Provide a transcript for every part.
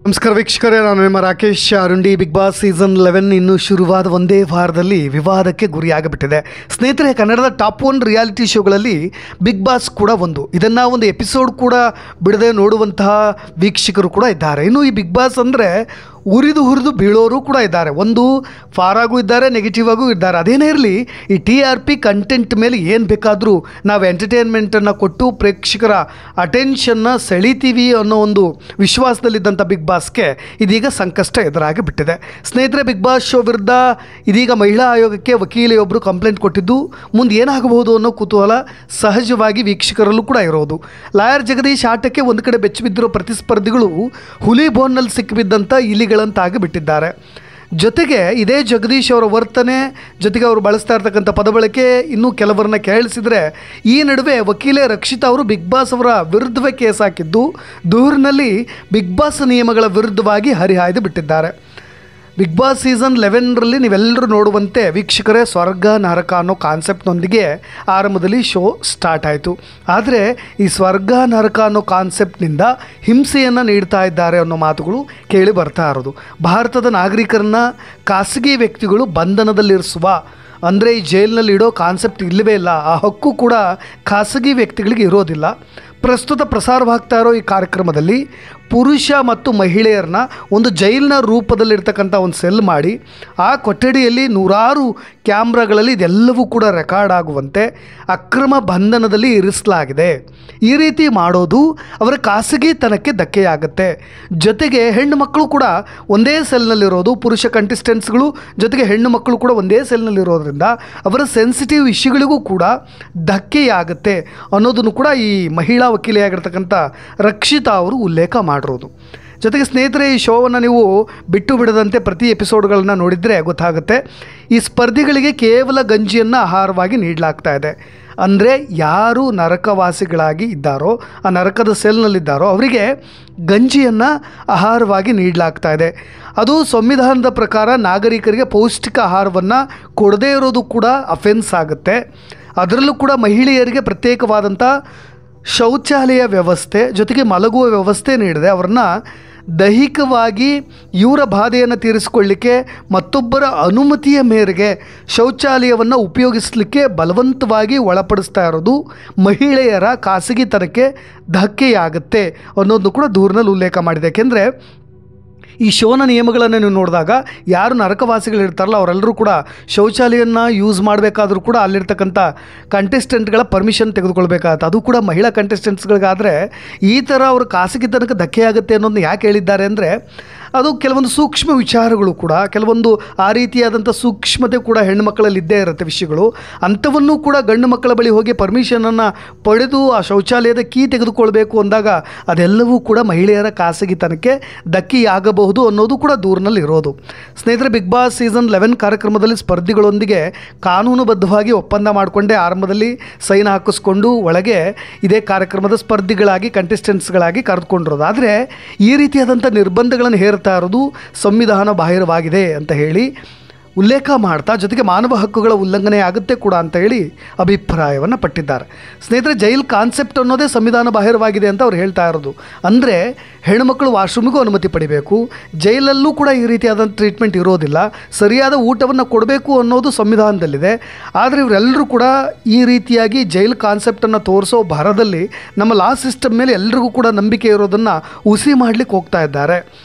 ನಮಸ್ಕಾರ ವೀಕ್ಷಕರೇ, ನಾನು ನಿಮ್ಮ Rakesh Arundi. Bigg Boss season 11 ಇನ್ನು ಶುರುವಾದ ಒಂದೇ ವಾರದಲ್ಲಿ ವಿವಾದಕ್ಕೆ ಗುರಿಯಾಗಿಬಿಟ್ಟಿದೆ. ಸ್ನೇಹಿತರೆ, ಕನ್ನಡದ ಟಾಪ್ 1 ರಿಯಾಲಿಟಿ ಶೋಗಳಲ್ಲಿ ಬಿಗ್ ಬಾಸ್ ಕೂಡ ಒಂದು. ಇದನ್ನು ಒಂದು ಎಪಿಸೋಡ್ ಕೂಡ ಬಿಡದೆ ನೋಡುವಂತಹ ವೀಕ್ಷಕರು ಕೂಡ ಇದ್ದಾರೆ. ಇನ್ನು ಈ ಬಿಗ್ ಬಾಸ್ ಅಂದರೆ ಹುರಿದು ಬೀಳೋರು ಕೂಡ ಇದ್ದಾರೆ. ಒಂದು ಫಾರಾಗೂ ಇದ್ದಾರೆ, ನೆಗೆಟಿವ್ ಆಗೂ ಇದ್ದಾರೆ. ಅದೇನೇ ಇರಲಿ, ಈ TRP ಕಂಟೆಂಟ್ ಮೇಲೆ ಏನು ಬೇಕಾದರೂ ನಾವು ಎಂಟರ್ಟೈನ್ಮೆಂಟನ್ನು ಕೊಟ್ಟು ಪ್ರೇಕ್ಷಕರ ಅಟೆನ್ಷನ್ನ ಸೆಳೀತೀವಿ ಅನ್ನೋ ಒಂದು ವಿಶ್ವಾಸದಲ್ಲಿದ್ದಂಥ ಬಿಗ್ ಬಾಸ್ಗೆ ಇದೀಗ ಸಂಕಷ್ಟ ಎದುರಾಗಿ ಬಿಟ್ಟಿದೆ. ಸ್ನೇಹಿತರೆ, ಬಿಗ್ ಬಾಸ್ ಶೋ ವಿರುದ್ಧ ಇದೀಗ ಮಹಿಳಾ ಆಯೋಗಕ್ಕೆ ವಕೀಲೆಯೊಬ್ಬರು ಕಂಪ್ಲೇಂಟ್ ಕೊಟ್ಟಿದ್ದು ಮುಂದೆ ಏನಾಗಬಹುದು ಅನ್ನೋ ಕುತೂಹಲ ಸಹಜವಾಗಿ ವೀಕ್ಷಕರಲ್ಲೂ ಕೂಡ ಇರೋದು. ಲಾಯರ್ ಜಗದೀಶ್ ಆಟಕ್ಕೆ ಒಂದು ಕಡೆ ಬೆಚ್ಚಿಬಿದ್ದಿರೋ ಪ್ರತಿಸ್ಪರ್ಧಿಗಳು ಹುಲಿ ಬೋನ್ನಲ್ಲಿ ಸಿಕ್ಕಿಬಿದ್ದಂಥ ಇಲಿಗಳಂತಾಗಿ ಬಿಟ್ಟಿದ್ದಾರೆ. ಜೊತೆಗೆ ಇದೇ ಜಗದೀಶ್ ಅವರ ವರ್ತನೆ ಜೊತೆಗೆ ಅವರು ಬಳಸ್ತಾ ಇರ್ತಕ್ಕಂಥ ಪದಬಳಕೆ ಇನ್ನೂ ಕೆಲವರನ್ನ ಕೇಳಿಸಿದರೆ, ಈ ನಡುವೆ ವಕೀಲೆ ರಕ್ಷಿತಾ ಅವರು ಬಿಗ್ ಬಾಸ್ ಅವರ ವಿರುದ್ಧವೇ ಕೇಸ್ ಹಾಕಿದ್ದು ದೂರಿನಲ್ಲಿ ಬಿಗ್ ಬಾಸ್ ನಿಯಮಗಳ ವಿರುದ್ಧವಾಗಿ ಹರಿಹಾಯ್ದು ಬಿಟ್ಟಿದ್ದಾರೆ. ಬಿಗ್ ಬಾಸ್ ಸೀಸನ್ 11ರಲ್ಲಿ ನೀವೆಲ್ಲರೂ ನೋಡುವಂತೆ ವೀಕ್ಷಕರೇ, ಸ್ವರ್ಗ ನರಕ ಅನ್ನೋ ಕಾನ್ಸೆಪ್ಟ್ನೊಂದಿಗೆ ಆರಂಭದಲ್ಲಿ ಶೋ ಸ್ಟಾರ್ಟ್ ಆಯಿತು. ಆದರೆ ಈ ಸ್ವರ್ಗ ನರಕ ಅನ್ನೋ ಕಾನ್ಸೆಪ್ಟ್ನಿಂದ ಹಿಂಸೆಯನ್ನು ನೀಡ್ತಾ ಇದ್ದಾರೆ ಅನ್ನೋ ಮಾತುಗಳು ಕೇಳಿ ಬರ್ತಾ ಇರೋದು. ಭಾರತದ ನಾಗರಿಕರನ್ನ ಖಾಸಗಿ ವ್ಯಕ್ತಿಗಳು ಬಂಧನದಲ್ಲಿರಿಸುವ, ಅಂದರೆ ಈ ಜೈಲಿನಲ್ಲಿ ಇಡೋ ಕಾನ್ಸೆಪ್ಟ್ ಇಲ್ಲವೇ ಇಲ್ಲ. ಆ ಹಕ್ಕು ಕೂಡ ಖಾಸಗಿ ವ್ಯಕ್ತಿಗಳಿಗೆ ಇರೋದಿಲ್ಲ. ಪ್ರಸ್ತುತ ಪ್ರಸಾರವಾಗ್ತಾ ಇರೋ ಈ ಕಾರ್ಯಕ್ರಮದಲ್ಲಿ ಪುರುಷ ಮತ್ತು ಮಹಿಳೆಯರನ್ನ ಒಂದು ಜೈಲಿನ ರೂಪದಲ್ಲಿರ್ತಕ್ಕಂಥ ಒಂದು ಸೆಲ್ ಮಾಡಿ ಆ ಕೊಠಡಿಯಲ್ಲಿ ನೂರಾರು ಕ್ಯಾಮ್ರಾಗಳಲ್ಲಿ ಇದೆಲ್ಲವೂ ಕೂಡ ರೆಕಾರ್ಡ್ ಆಗುವಂತೆ ಅಕ್ರಮ ಬಂಧನದಲ್ಲಿ ಇರಿಸಲಾಗಿದೆ. ಈ ರೀತಿ ಮಾಡೋದು ಅವರ ಖಾಸಗಿತನಕ್ಕೆ ಧಕ್ಕೆಯಾಗುತ್ತೆ. ಜೊತೆಗೆ ಹೆಣ್ಣು ಮಕ್ಕಳು ಕೂಡ ಒಂದೇ ಸೆಲ್ನಲ್ಲಿರೋದು, ಪುರುಷ ಕಂಟೆಸ್ಟೆಂಟ್ಸ್ಗಳು ಜೊತೆಗೆ ಹೆಣ್ಣು ಮಕ್ಕಳು ಕೂಡ ಒಂದೇ ಸೆಲ್ನಲ್ಲಿರೋದ್ರಿಂದ ಅವರ ಸೆನ್ಸಿಟಿವ್ ಇಶ್ಯೂಗಳಿಗೂ ಕೂಡ ಧಕ್ಕೆಯಾಗುತ್ತೆ ಅನ್ನೋದನ್ನು ಕೂಡ ಈ ಮಹಿಳಾ ವಕೀಲೆಯಾಗಿರ್ತಕ್ಕಂಥ ರಕ್ಷಿತಾ ಅವರು ಉಲ್ಲೇಖ ಮಾಡಿರೋದು. ಜೊತೆಗೆ ಸ್ನೇಹಿತರೆ, ಈ ಶೋವನ್ನು ನೀವು ಬಿಟ್ಟು ಬಿಡದಂತೆ ಪ್ರತಿ ಎಪಿಸೋಡ್ಗಳನ್ನು ನೋಡಿದರೆ ಗೊತ್ತಾಗುತ್ತೆ. ಈ ಸ್ಪರ್ಧಿಗಳಿಗೆ ಕೇವಲ ಗಂಜಿಯನ್ನು ಆಹಾರವಾಗಿ ನೀಡಲಾಗ್ತಾ ಇದೆ. ಅಂದರೆ ಯಾರು ನರಕವಾಸಿಗಳಾಗಿ ಇದ್ದಾರೋ, ಆ ನರಕದ ಸೆಲ್ನಲ್ಲಿದ್ದಾರೋ ಅವರಿಗೆ ಗಂಜಿಯನ್ನು ಆಹಾರವಾಗಿ ನೀಡಲಾಗ್ತಾ ಇದೆ. ಅದು ಸಂವಿಧಾನದ ಪ್ರಕಾರ ನಾಗರಿಕರಿಗೆ ಪೌಷ್ಟಿಕ ಆಹಾರವನ್ನು ಕೊಡದೇ ಇರೋದು ಕೂಡ ಅಫೆನ್ಸ್ ಆಗುತ್ತೆ. ಅದರಲ್ಲೂ ಕೂಡ ಮಹಿಳೆಯರಿಗೆ ಪ್ರತ್ಯೇಕವಾದಂಥ ಶೌಚಾಲಯ ವ್ಯವಸ್ಥೆ ಜೊತೆಗೆ ಮಲಗುವ ವ್ಯವಸ್ಥೆ ನೀಡಿದೆ. ಅವ್ರನ್ನ ದೈಹಿಕವಾಗಿ ಇವರ ಬಾಧೆಯನ್ನು ತೀರಿಸಿಕೊಳ್ಳಿಕ್ಕೆ ಮತ್ತೊಬ್ಬರ ಅನುಮತಿಯ ಮೇರೆಗೆ ಶೌಚಾಲಯವನ್ನು ಉಪಯೋಗಿಸಲಿಕ್ಕೆ ಬಲವಂತವಾಗಿ ಒಳಪಡಿಸ್ತಾ ಇರೋದು ಮಹಿಳೆಯರ ಖಾಸಗಿತನಕ್ಕೆ ಧಕ್ಕೆಯಾಗುತ್ತೆ ಅನ್ನೋದು ಕೂಡ ದೂರಿನಲ್ಲಿ ಉಲ್ಲೇಖ ಮಾಡಿದೆ. ಯಾಕೆಂದರೆ ಈ ಶೋನ ನಿಯಮಗಳನ್ನು ನೀವು ನೋಡಿದಾಗ ಯಾರು ನರಕವಾಸಿಗಳಿರ್ತಾರಲ್ಲ ಅವರೆಲ್ಲರೂ ಕೂಡ ಶೌಚಾಲಯನ ಯೂಸ್ ಮಾಡಬೇಕಾದ್ರೂ ಕೂಡ ಅಲ್ಲಿರ್ತಕ್ಕಂಥ ಕಂಟೆಸ್ಟೆಂಟ್ಗಳ ಪರ್ಮಿಷನ್ ತೆಗೆದುಕೊಳ್ಬೇಕಾಗತ್ತೆ. ಅದು ಕೂಡ ಮಹಿಳಾ ಕಂಟೆಸ್ಟೆಂಟ್ಸ್ಗಳಿಗಾದರೆ ಈ ಥರ ಅವ್ರ ಖಾಸಗಿತನಕ್ಕೆ ಧಕ್ಕೆಯಾಗುತ್ತೆ ಅನ್ನೋದನ್ನ ಯಾಕೆ ಹೇಳಿದ್ದಾರೆ ಅಂದರೆ, ಅದು ಕೆಲವೊಂದು ಸೂಕ್ಷ್ಮ ವಿಚಾರಗಳು ಕೂಡ, ಕೆಲವೊಂದು ಆ ರೀತಿಯಾದಂಥ ಸೂಕ್ಷ್ಮತೆ ಕೂಡ ಹೆಣ್ಣು ಮಕ್ಕಳಲ್ಲಿ ಇದ್ದೇ ಇರುತ್ತೆ ವಿಷಯಗಳು. ಅಂಥವನ್ನೂ ಕೂಡ ಗಂಡು ಮಕ್ಕಳ ಬಳಿ ಹೋಗಿ ಪರ್ಮಿಷನನ್ನು ಪಡೆದು ಆ ಶೌಚಾಲಯದ ಕೀ ತೆಗೆದುಕೊಳ್ಬೇಕು ಅಂದಾಗ ಅದೆಲ್ಲವೂ ಕೂಡ ಮಹಿಳೆಯರ ಖಾಸಗಿತನಕ್ಕೆ ಧಕ್ಕೆಯಾಗಬಹುದು ಅನ್ನೋದು ಕೂಡ ದೂರಿನಲ್ಲಿ ಇರೋದು. ಸ್ನೇಹಿತರೆ, ಬಿಗ್ ಬಾಸ್ ಸೀಸನ್ 11 ಕಾರ್ಯಕ್ರಮದಲ್ಲಿ ಸ್ಪರ್ಧಿಗಳೊಂದಿಗೆ ಕಾನೂನುಬದ್ಧವಾಗಿ ಒಪ್ಪಂದ ಮಾಡಿಕೊಂಡೇ ಆರಂಭದಲ್ಲಿ ಸೈನ್ ಹಾಕಿಸ್ಕೊಂಡು ಒಳಗೆ ಇದೇ ಕಾರ್ಯಕ್ರಮದ ಸ್ಪರ್ಧಿಗಳಾಗಿ ಕಂಟೆಸ್ಟೆಂಟ್ಸ್ಗಳಾಗಿ ಕರೆದುಕೊಂಡಿರೋದು. ಆದರೆ ಈ ರೀತಿಯಾದಂಥ ನಿರ್ಬಂಧಗಳನ್ನು ಹೇರ್ತಾ ಇರೋದು ಸಂವಿಧಾನ ಬಾಹಿರವಾಗಿದೆ ಅಂತ ಹೇಳಿ ಉಲ್ಲೇಖ ಮಾಡ್ತಾ, ಜೊತೆಗೆ ಮಾನವ ಹಕ್ಕುಗಳ ಉಲ್ಲಂಘನೆ ಆಗುತ್ತೆ ಕೂಡ ಅಂತ ಹೇಳಿ ಅಭಿಪ್ರಾಯವನ್ನು ಪಟ್ಟಿದ್ದಾರೆ. ಸ್ನೇಹಿತರೆ, ಜೈಲ್ ಕಾನ್ಸೆಪ್ಟ್ ಅನ್ನೋದೇ ಸಂವಿಧಾನ ಬಾಹಿರವಾಗಿದೆ ಅಂತ ಅವ್ರು ಹೇಳ್ತಾ ಇರೋದು. ಅಂದರೆ ಹೆಣ್ಣುಮಕ್ಕಳು ವಾಶ್ರೂಮಿಗೂ ಅನುಮತಿ ಪಡಿಬೇಕು, ಜೈಲಲ್ಲೂ ಕೂಡ ಈ ರೀತಿಯಾದಂಥ ಟ್ರೀಟ್ಮೆಂಟ್ ಇರೋದಿಲ್ಲ, ಸರಿಯಾದ ಊಟವನ್ನು ಕೊಡಬೇಕು ಅನ್ನೋದು ಸಂವಿಧಾನದಲ್ಲಿದೆ. ಆದರೆ ಇವರೆಲ್ಲರೂ ಕೂಡ ಈ ರೀತಿಯಾಗಿ ಜೈಲ್ ಕಾನ್ಸೆಪ್ಟನ್ನು ತೋರಿಸೋ ಭರದಲ್ಲಿ ನಮ್ಮ ಲಾ ಸಿಸ್ಟಮ್ ಮೇಲೆ ಎಲ್ರಿಗೂ ಕೂಡ ನಂಬಿಕೆ ಇರೋದನ್ನು ಹುಸಿ ಮಾಡಲಿಕ್ಕೆ ಹೋಗ್ತಾ ಇದ್ದಾರೆ.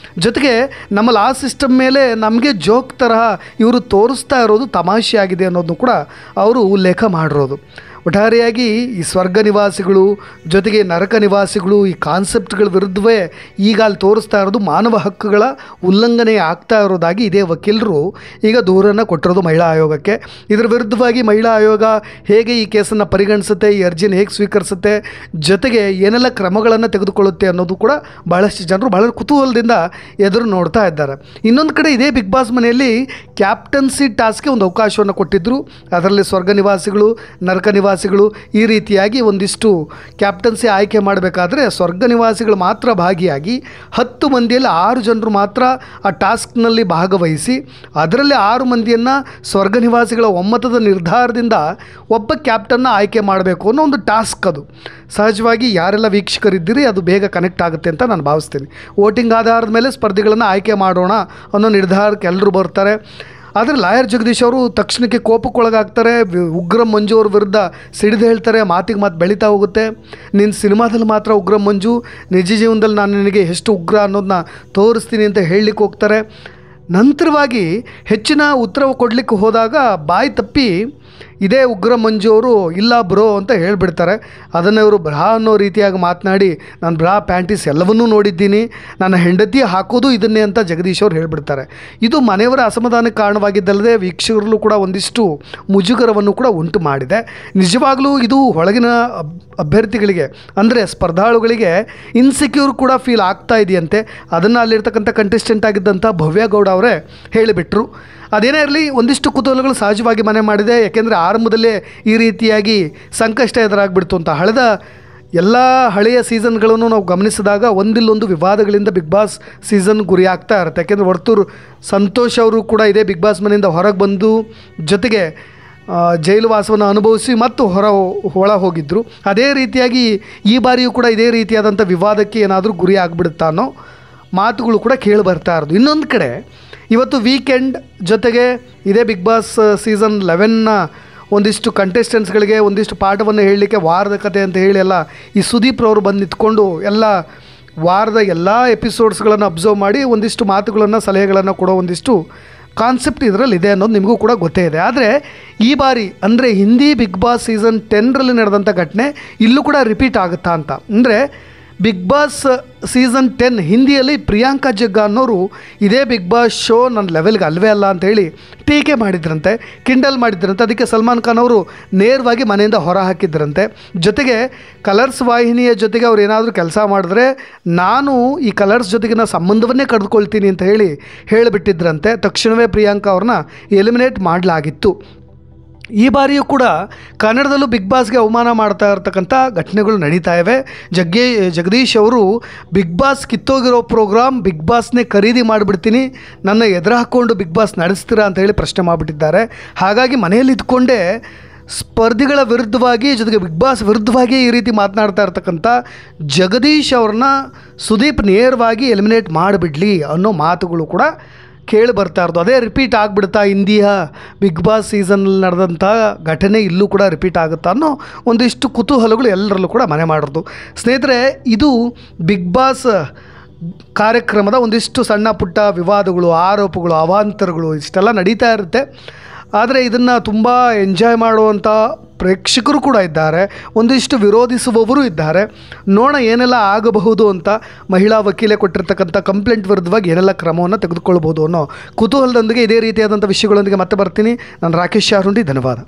ಜೊತೆಗೆ ನಮ್ಮ ಲಾ ಸಿಸ್ಟಮ್ ಮೇಲೆ ನಮಗೆ ಜೋಕ್ ತರಹ ಇವರು ತೋರಿಸ್ತಾ ಇರೋದು ತಮಾಷೆಯಾಗಿದೆ ಅನ್ನೋದನ್ನು ಕೂಡ ಅವರು ಉಲ್ಲೇಖ ಮಾಡಿರೋದು. ಒಟ್ಟಾರೆಯಾಗಿ ಈ ಸ್ವರ್ಗ ನಿವಾಸಿಗಳು ಜೊತೆಗೆ ನರಕ ನಿವಾಸಿಗಳು ಈ ಕಾನ್ಸೆಪ್ಟ್ಗಳ ವಿರುದ್ಧವೇ ಈಗ ಅಲ್ಲಿ ತೋರಿಸ್ತಾ ಇರೋದು ಮಾನವ ಹಕ್ಕುಗಳ ಉಲ್ಲಂಘನೆ ಆಗ್ತಾ ಇರೋದಾಗಿ ಇದೇ ವಕೀಲರು ಈಗ ದೂರನ್ನು ಕೊಟ್ಟಿರೋದು ಮಹಿಳಾ ಆಯೋಗಕ್ಕೆ. ಇದರ ವಿರುದ್ಧವಾಗಿ ಮಹಿಳಾ ಆಯೋಗ ಹೇಗೆ ಈ ಕೇಸನ್ನು ಪರಿಗಣಿಸುತ್ತೆ, ಈ ಅರ್ಜಿನ ಹೇಗೆ ಸ್ವೀಕರಿಸುತ್ತೆ, ಜೊತೆಗೆ ಏನೆಲ್ಲ ಕ್ರಮಗಳನ್ನು ತೆಗೆದುಕೊಳ್ಳುತ್ತೆ ಅನ್ನೋದು ಕೂಡ ಭಾಳಷ್ಟು ಜನರು ಭಾಳ ಕುತೂಹಲದಿಂದ ಎದುರು ನೋಡ್ತಾ ಇದ್ದಾರೆ. ಇನ್ನೊಂದು ಕಡೆ ಇದೇ ಬಿಗ್ ಬಾಸ್ ಮನೆಯಲ್ಲಿ ಕ್ಯಾಪ್ಟನ್ಸಿ ಟಾಸ್ಕ್ಗೆ ಒಂದು ಅವಕಾಶವನ್ನು ಕೊಟ್ಟಿದ್ದರು. ಅದರಲ್ಲಿ ಸ್ವರ್ಗ ನಿವಾಸಿಗಳು, ನರಕ ನಿವಾಸಿಗಳು ನಿವಾಸಿಗಳು ಈ ರೀತಿಯಾಗಿ ಒಂದಿಷ್ಟು ಕ್ಯಾಪ್ಟನ್ಸಿ ಆಯ್ಕೆ ಮಾಡಬೇಕಾದ್ರೆ ಸ್ವರ್ಗ ನಿವಾಸಿಗಳು ಮಾತ್ರ ಭಾಗಿಯಾಗಿ 10 ಮಂದಿಯಲ್ಲಿ 6 ಜನರು ಮಾತ್ರ ಆ ಟಾಸ್ಕ್ನಲ್ಲಿ ಭಾಗವಹಿಸಿ ಅದರಲ್ಲಿ 6 ಮಂದಿಯನ್ನು ಸ್ವರ್ಗ ನಿವಾಸಿಗಳ ಒಮ್ಮತದ ನಿರ್ಧಾರದಿಂದ ಒಬ್ಬ ಕ್ಯಾಪ್ಟನ್ನ ಆಯ್ಕೆ ಮಾಡಬೇಕು ಅನ್ನೋ ಒಂದು ಟಾಸ್ಕ್ ಅದು. ಸಹಜವಾಗಿ ಯಾರೆಲ್ಲ ವೀಕ್ಷಕರಿದ್ದೀರಿ ಅದು ಬೇಗ ಕನೆಕ್ಟ್ ಆಗುತ್ತೆ ಅಂತ ನಾನು ಭಾವಿಸ್ತೀನಿ. ವೋಟಿಂಗ್ ಆಧಾರದ ಮೇಲೆ ಸ್ಪರ್ಧಿಗಳನ್ನು ಆಯ್ಕೆ ಮಾಡೋಣ ಅನ್ನೋ ನಿರ್ಧಾರಕ್ಕೆ ಎಲ್ಲರೂ ಬರ್ತಾರೆ. ಆದರೆ ಲಾಯರ್ ಜಗದೀಶ್ ಅವರು ತಕ್ಷಣಕ್ಕೆ ಕೋಪಕ್ಕೊಳಗಾಗ್ತಾರೆ. ಉಗ್ರಂ ಮಂಜು ಅವ್ರ ವಿರುದ್ಧ ಸಿಡಿದು ಹೇಳ್ತಾರೆ. ಮಾತಿಗೆ ಮಾತು ಬೆಳೀತಾ ಹೋಗುತ್ತೆ. ನಿನ್ನ ಸಿನಿಮಾದಲ್ಲಿ ಮಾತ್ರ ಉಗ್ರಂ ಮಂಜು, ನಿಜ ಜೀವನದಲ್ಲಿ ನಾನು ನಿನಗೆ ಎಷ್ಟು ಉಗ್ರ ಅನ್ನೋದನ್ನ ತೋರಿಸ್ತೀನಿ ಅಂತ ಹೇಳಲಿಕ್ಕೆ ಹೋಗ್ತಾರೆ. ನಂತರವಾಗಿ ಹೆಚ್ಚಿನ ಉತ್ತರ ಕೊಡಲಿಕ್ಕೆ ಹೋದಾಗ ಬಾಯಿ ತಪ್ಪಿ ಇದೇ ಉಗ್ರ ಮಂಜು ಅವರು ಇಲ್ಲ ಬ್ರೋ ಅಂತ ಹೇಳಿಬಿಡ್ತಾರೆ. ಅದನ್ನು ಇವರು ಬ್ರಾ ಅನ್ನೋ ರೀತಿಯಾಗಿ ಮಾತನಾಡಿ ನಾನು ಬ್ರಾ ಪ್ಯಾಂಟೀಸ್ ಎಲ್ಲವನ್ನೂ ನೋಡಿದ್ದೀನಿ, ನನ್ನ ಹೆಂಡತಿ ಹಾಕೋದು ಇದನ್ನೇ ಅಂತ ಜಗದೀಶ್ ಅವರು ಹೇಳಿಬಿಡ್ತಾರೆ. ಇದು ಮನೆಯವರ ಅಸಮಾಧಾನಕ್ಕೆ ಕಾರಣವಾಗಿದ್ದಲ್ಲದೆ ವೀಕ್ಷಕರಲ್ಲೂ ಕೂಡ ಒಂದಿಷ್ಟು ಮುಜುಗರವನ್ನು ಕೂಡ ಉಂಟು ಮಾಡಿದೆ. ನಿಜವಾಗಲೂ ಇದು ಒಳಗಿನ ಅಭ್ಯರ್ಥಿಗಳಿಗೆ ಅಂದರೆ ಸ್ಪರ್ಧಾಳುಗಳಿಗೆ ಇನ್ಸೆಕ್ಯೂರ್ ಕೂಡ ಫೀಲ್ ಆಗ್ತಾ ಇದೆಯಂತೆ. ಅದನ್ನು ಅಲ್ಲಿರ್ತಕ್ಕಂಥ ಕಂಟೆಸ್ಟೆಂಟ್ ಆಗಿದ್ದಂಥ ಭವ್ಯ ಗೌಡ ಅವರೇ ಹೇಳಿಬಿಟ್ರು. ಅದೇನೇ ಇರಲಿ, ಒಂದಿಷ್ಟು ಕುತೂಹಲಗಳು ಸಹಜವಾಗಿ ಮನೆ ಮಾಡಿದೆ. ಯಾಕೆಂದರೆ ಆರಂಭದಲ್ಲೇ ಈ ರೀತಿಯಾಗಿ ಸಂಕಷ್ಟ ಎದುರಾಗ್ಬಿಡ್ತು ಅಂತ. ಹಳೆಯ ಸೀಸನ್ಗಳನ್ನು ನಾವು ಗಮನಿಸಿದಾಗ ಒಂದಿಲ್ಲೊಂದು ವಿವಾದಗಳಿಂದ ಬಿಗ್ ಬಾಸ್ ಸೀಸನ್ ಗುರಿ ಆಗ್ತಾ ಇರುತ್ತೆ. ಯಾಕೆಂದರೆ ವರ್ತೂರು ಸಂತೋಷ್ ಅವರು ಕೂಡ ಇದೇ ಬಿಗ್ ಬಾಸ್ ಮನೆಯಿಂದ ಹೊರಗೆ ಬಂದು ಜೊತೆಗೆ ಜೈಲು ವಾಸವನ್ನು ಅನುಭವಿಸಿ ಮತ್ತು ಒಳ ಹೋಗಿದ್ದರು. ಅದೇ ರೀತಿಯಾಗಿ ಈ ಬಾರಿಯೂ ಕೂಡ ಇದೇ ರೀತಿಯಾದಂಥ ವಿವಾದಕ್ಕೆ ಏನಾದರೂ ಗುರಿ ಆಗಿಬಿಡುತ್ತಾ ಅನ್ನೋ ಮಾತುಗಳು ಕೂಡ ಕೇಳಿ ಬರ್ತಾ ಇರೋದು. ಇನ್ನೊಂದು ಕಡೆ ಇವತ್ತು ವೀಕೆಂಡ್ ಜೊತೆಗೆ ಇದೇ ಬಿಗ್ ಬಾಸ್ ಸೀಸನ್ 11ನ ಒಂದಿಷ್ಟು ಕಂಟೆಸ್ಟೆಂಟ್ಸ್ಗಳಿಗೆ ಒಂದಿಷ್ಟು ಪಾಠವನ್ನು ಹೇಳಲಿಕ್ಕೆ ವಾರದ ಕತೆ ಅಂತ ಹೇಳಿ ಎಲ್ಲ ಈ ಸುದೀಪ್ ರವರು ಬಂದು ನಿಂತ್ಕೊಂಡು ಎಲ್ಲ ವಾರದ ಎಲ್ಲ ಎಪಿಸೋಡ್ಸ್ಗಳನ್ನು ಅಬ್ಸರ್ವ್ ಮಾಡಿ ಒಂದಿಷ್ಟು ಮಾತುಗಳನ್ನು ಸಲಹೆಗಳನ್ನು ಕೊಡೋ ಒಂದಿಷ್ಟು ಕಾನ್ಸೆಪ್ಟ್ ಇದರಲ್ಲಿದೆ ಅನ್ನೋದು ನಿಮಗೂ ಕೂಡ ಗೊತ್ತೇ ಇದೆ. ಆದರೆ ಈ ಬಾರಿ ಅಂದರೆ ಹಿಂದಿ ಬಿಗ್ ಬಾಸ್ ಸೀಸನ್ 10ರಲ್ಲಿ ನಡೆದಂಥ ಘಟನೆ ಇಲ್ಲೂ ಕೂಡ ರಿಪೀಟ್ ಆಗುತ್ತಾ ಅಂತ. ಅಂದರೆ ಬಿಗ್ ಬಾಸ್ ಸೀಸನ್ 10 ಹಿಂದಿಯಲ್ಲಿ ಪ್ರಿಯಾಂಕಾ ಜಗ್ಗಾ ಅನ್ನೋರು ಇದೇ ಬಿಗ್ ಬಾಸ್ ಶೋ ನನ್ನ ಲೆವೆಲ್ಗೆ ಅಲ್ವೇ ಅಲ್ಲ ಅಂತೇಳಿ ಟೀಕೆ ಮಾಡಿದ್ರಂತೆ, ಕಿಂಡಲ್ ಮಾಡಿದ್ರಂತೆ. ಅದಕ್ಕೆ ಸಲ್ಮಾನ್ ಖಾನ್ ಅವರು ನೇರವಾಗಿ ಮನೆಯಿಂದ ಹೊರ ಹಾಕಿದ್ರಂತೆ. ಜೊತೆಗೆ ಕಲರ್ಸ್ ವಾಹಿನಿಯ ಜೊತೆಗೆ ಅವ್ರು ಏನಾದರೂ ಕೆಲಸ ಮಾಡಿದ್ರೆ ನಾನು ಈ ಕಲರ್ಸ್ ಜೊತೆಗಿನ ಸಂಬಂಧವನ್ನೇ ಕಳೆದುಕೊಳ್ತೀನಿ ಅಂತ ಹೇಳಿಬಿಟ್ಟಿದ್ರಂತೆ. ತಕ್ಷಣವೇ ಪ್ರಿಯಾಂಕಾ ಅವ್ರನ್ನ ಎಲಿಮಿನೇಟ್ ಮಾಡಲಾಗಿತ್ತು. ಈ ಬಾರಿಯೂ ಕೂಡ ಕನ್ನಡದಲ್ಲೂ ಬಿಗ್ ಬಾಸ್ಗೆ ಅವಮಾನ ಮಾಡ್ತಾ ಇರ್ತಕ್ಕಂಥ ಘಟನೆಗಳು ನಡೀತಾ ಇವೆ. ಜಗದೀಶ್ ಅವರು ಬಿಗ್ ಬಾಸ್ ಕಿತ್ತೋಗಿರೋ ಪ್ರೋಗ್ರಾಮ್ ಬಿಗ್ ಬಾಸ್ನೇ ಖರೀದಿ ಮಾಡಿಬಿಡ್ತೀನಿ, ನನ್ನ ಎದುರು ಹಾಕ್ಕೊಂಡು ಬಿಗ್ ಬಾಸ್ ನಡೆಸ್ತೀರಾ ಅಂತ ಹೇಳಿ ಪ್ರಶ್ನೆ ಮಾಡಿಬಿಟ್ಟಿದ್ದಾರೆ. ಹಾಗಾಗಿ ಮನೆಯಲ್ಲಿ ಇದ್ಕೊಂಡೇ ಸ್ಪರ್ಧಿಗಳ ವಿರುದ್ಧವಾಗಿ ಜೊತೆಗೆ ಬಿಗ್ ಬಾಸ್ ವಿರುದ್ಧವಾಗಿ ಈ ರೀತಿ ಮಾತನಾಡ್ತಾ ಇರ್ತಕ್ಕಂಥ ಜಗದೀಶ್ ಅವ್ರನ್ನ ಸುದೀಪ್ ನೇರವಾಗಿ ಎಲಿಮಿನೇಟ್ ಮಾಡಿಬಿಡಲಿ ಅನ್ನೋ ಮಾತುಗಳು ಕೂಡ ಕೇಳಿ ಬರ್ತಾ ಇರೋದು. ಅದೇ ರಿಪೀಟ್ ಆಗಿಬಿಡ್ತಾ ಹಿಂದಿಯ ಬಿಗ್ ಬಾಸ್ ಸೀಸನ್ನಲ್ಲಿ ನಡೆದಂಥ ಘಟನೆ ಇಲ್ಲೂ ಕೂಡ ರಿಪೀಟ್ ಆಗುತ್ತಾ ಅನ್ನೋ ಒಂದಿಷ್ಟು ಕುತೂಹಲಗಳು ಎಲ್ಲರಲ್ಲೂ ಕೂಡ ಮನೆ ಮಾಡೋದು. ಸ್ನೇಹಿತರೆ, ಇದು ಬಿಗ್ ಬಾಸ್ ಕಾರ್ಯಕ್ರಮದ ಒಂದಿಷ್ಟು ಸಣ್ಣ ಪುಟ್ಟ ವಿವಾದಗಳು, ಆರೋಪಗಳು, ಅವಾಂತರಗಳು ಇಷ್ಟೆಲ್ಲ ನಡೀತಾ ಇರುತ್ತೆ. ಆದರೆ ಇದನ್ನು ತುಂಬ ಎಂಜಾಯ್ ಮಾಡುವಂಥ ಪ್ರೇಕ್ಷಕರು ಕೂಡ ಇದ್ದಾರೆ, ಒಂದಿಷ್ಟು ವಿರೋಧಿಸುವವರು ಇದ್ದಾರೆ. ನೋಡೋಣ ಏನೆಲ್ಲ ಆಗಬಹುದು ಅಂತ. ಮಹಿಳಾ ವಕೀಲೆ ಕೊಟ್ಟಿರ್ತಕ್ಕಂಥ ಕಂಪ್ಲೇಂಟ್ ವಿರುದ್ಧವಾಗಿ ಏನೆಲ್ಲ ಕ್ರಮವನ್ನು ತೆಗೆದುಕೊಳ್ಬೋದು ಅನ್ನೋ ಕುತೂಹಲದೊಂದಿಗೆ ಇದೇ ರೀತಿಯಾದಂಥ ವಿಷಯಗಳೊಂದಿಗೆ ಮತ್ತೆ ಬರ್ತೀನಿ. ನಾನು ರಾಕೇಶ್ ಶಾರುಂಡಿ, ಧನ್ಯವಾದ.